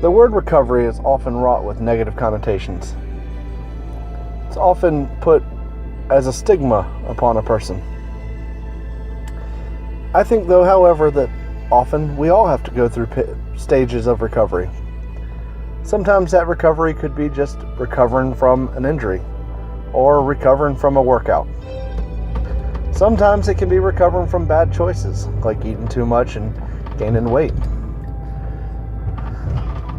The word recovery is often wrought with negative connotations. It's often put as a stigma upon a person. I think, though, however, that often we all have to go through stages of recovery. Sometimes that recovery could be just recovering from an injury or recovering from a workout. Sometimes it can be recovering from bad choices, like eating too much and gaining weight.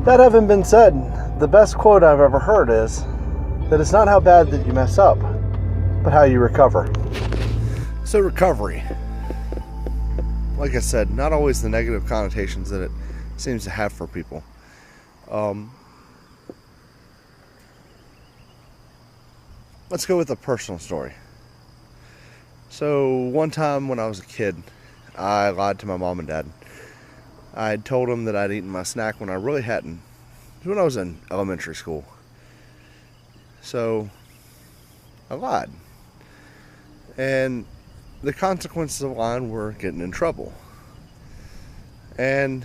That having been said, the best quote I've ever heard is that it's not how bad that you mess up, but how you recover. So recovery, like I said, not always the negative connotations that it seems to have for people. Let's go with a personal story. So one time when I was a kid, I lied to my mom and dad. I had told them that I'd eaten my snack when I really hadn't. It was when I was in elementary school. So I lied. And the consequences of lying were getting in trouble. And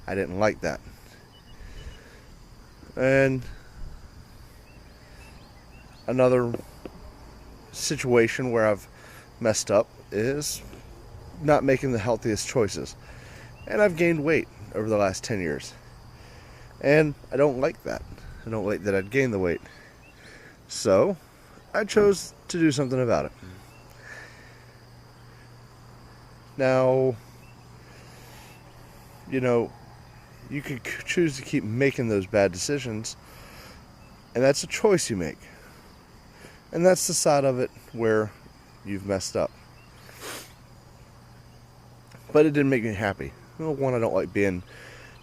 I didn't like that. And another situation where I've messed up is not making the healthiest choices. And I've gained weight over the last 10 years. And I don't like that. I don't like that I'd gained the weight. So I chose to do something about it. Now, you could choose to keep making those bad decisions, and that's a choice you make. And that's the side of it where you've messed up. But it didn't make me happy. Well, one, I don't like being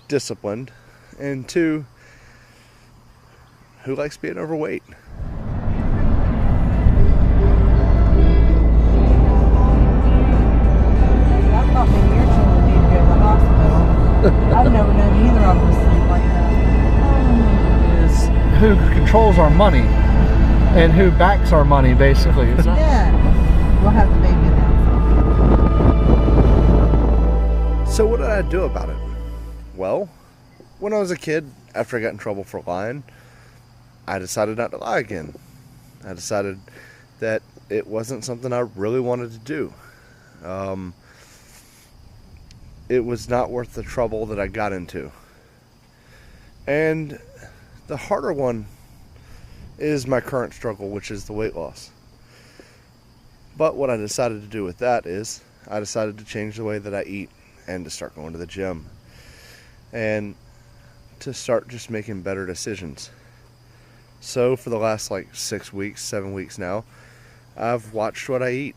disciplined. And two, who likes being overweight? I thought maybe your children need to go to the hospital. I've never known either of them to sleep like that. Is who controls our money and who backs our money, basically. It's not... Yeah, we'll have the baby now. So what did I do about it? Well, when I was a kid, after I got in trouble for lying, I decided not to lie again. I decided that it wasn't something I really wanted to do. It was not worth the trouble that I got into. And the harder one is my current struggle, which is the weight loss. But what I decided to do with that is I decided to change the way that I eat and to start going to the gym and to start just making better decisions. So for the last 6 weeks, 7 weeks now, I've watched what I eat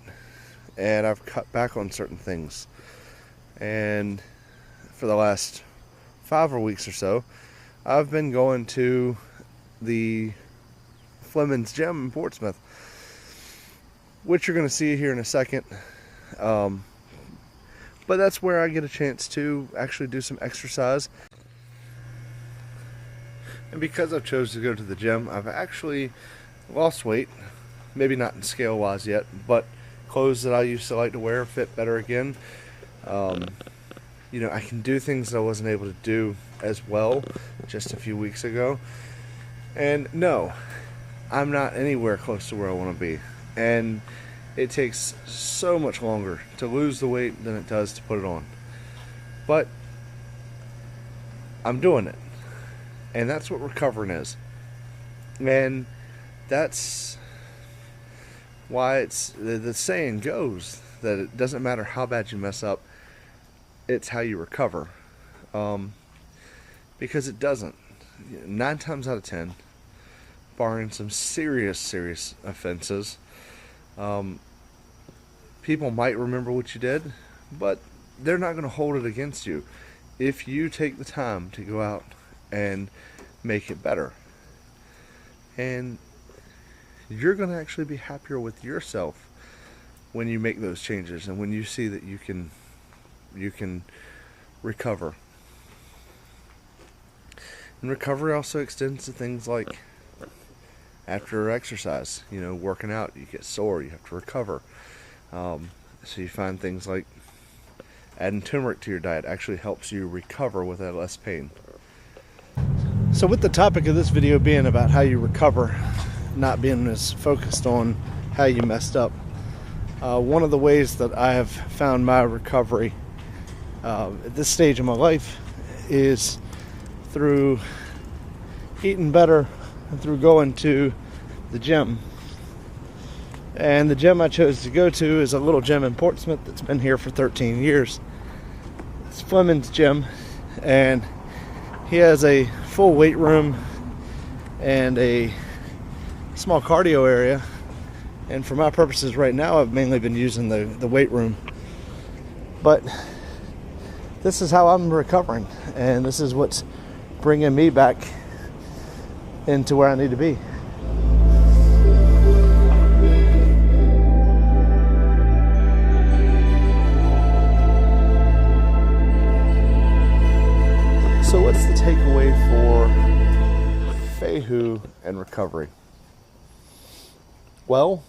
and I've cut back on certain things. And for the last 5 weeks or so, I've been going to the Fleming's gym in Portsmouth, which you're going to see here in a second. But that's where I get a chance to actually do some exercise. And because I've chosen to go to the gym, I've actually lost weight. Maybe not in scale wise yet, but clothes that I used to like to wear fit better again. I can do things that I wasn't able to do as well just a few weeks ago. And no, I'm not anywhere close to where I want to be. And it takes so much longer to lose the weight than it does to put it on. But I'm doing it. And that's what recovering is. And that's why the saying goes that it doesn't matter how bad you mess up, it's how you recover. Because it doesn't. 9 times out of 10, barring some serious offenses, people might remember what you did, but they're not going to hold it against you if you take the time to go out and make it better. And you're going to actually be happier with yourself when you make those changes and when you see that you can recover. And recovery also extends to things like after exercise, working out, you get sore, you have to recover. So you find things like adding turmeric to your diet actually helps you recover with less pain. So with the topic of this video being about how you recover, not being as focused on how you messed up, one of the ways that I have found my recovery at this stage of my life is through eating better and through going to the gym. And the gym I chose to go to is a little gym in Portsmouth that's been here for 13 years. It's Fleming's gym, and he has a full weight room and a small cardio area. And for my purposes right now, I've mainly been using the weight room. But this is how I'm recovering, and this is what's bringing me back into where I need to be. So what's the takeaway for Fehu and recovery? Well,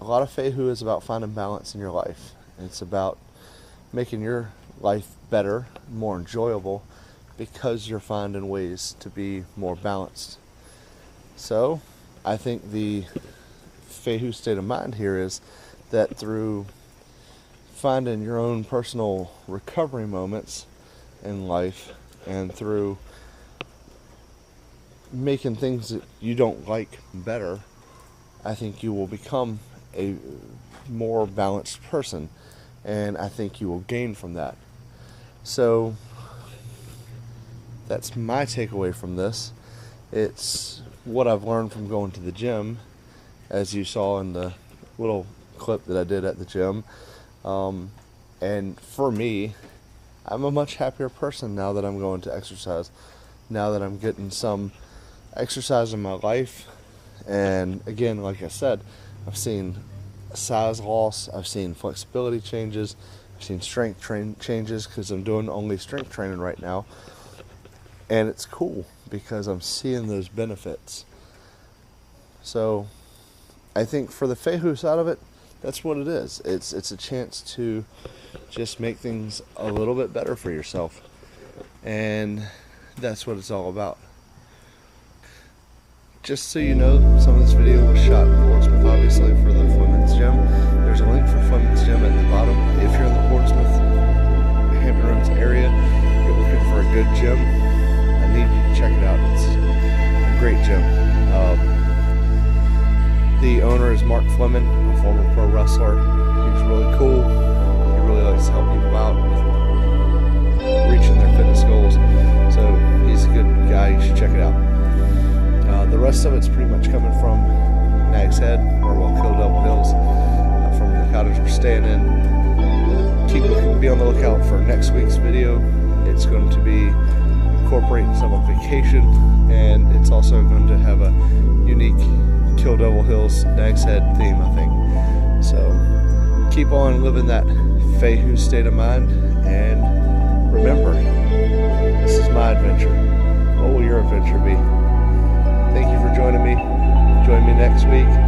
a lot of Fehu is about finding balance in your life. It's about making your life better, more enjoyable, because you're finding ways to be more balanced. So I think the Fehu state of mind here is that through finding your own personal recovery moments in life and through making things that you don't like better, I think you will become a more balanced person, and I think you will gain from that. So that's my takeaway from this. It's what I've learned from going to the gym, as you saw in the little clip that I did at the gym. And for me, I'm a much happier person now that I'm going to exercise, now that I'm getting some exercise in my life. And again, like I said, I've seen size loss, I've seen flexibility changes, I've seen strength changes, because I'm doing only strength training right now. And it's cool because I'm seeing those benefits. So I think for the Fehu side of it, that's what it is. It's a chance to just make things a little bit better for yourself. And that's what it's all about. Just so you know, some of this video was shot in Portsmouth, obviously, for the Fleming's gym. There's a link for Fleming's gym at the bottom. If you're in the Portsmouth, Hampton Roads area, you're looking for a good gym, I need you to check it out. It's a great gym. The owner is Mark Fleming, a former pro wrestler. He's really cool. He really likes to help people out with reaching their fitness goals. So he's a good guy. You should check it out. The rest of it's pretty much coming from Nag's Head, or Kill Devil Hills, from the cottage we're staying in. Be on the lookout for next week's video. It's going to be incorporating some of vacation, and it's also going to have a unique Kill Devil Hills Nag's Head theme, I think. So keep on living that Fehu state of mind, and remember, this is my adventure. What will your adventure be? Thank you for joining me. Join me next week.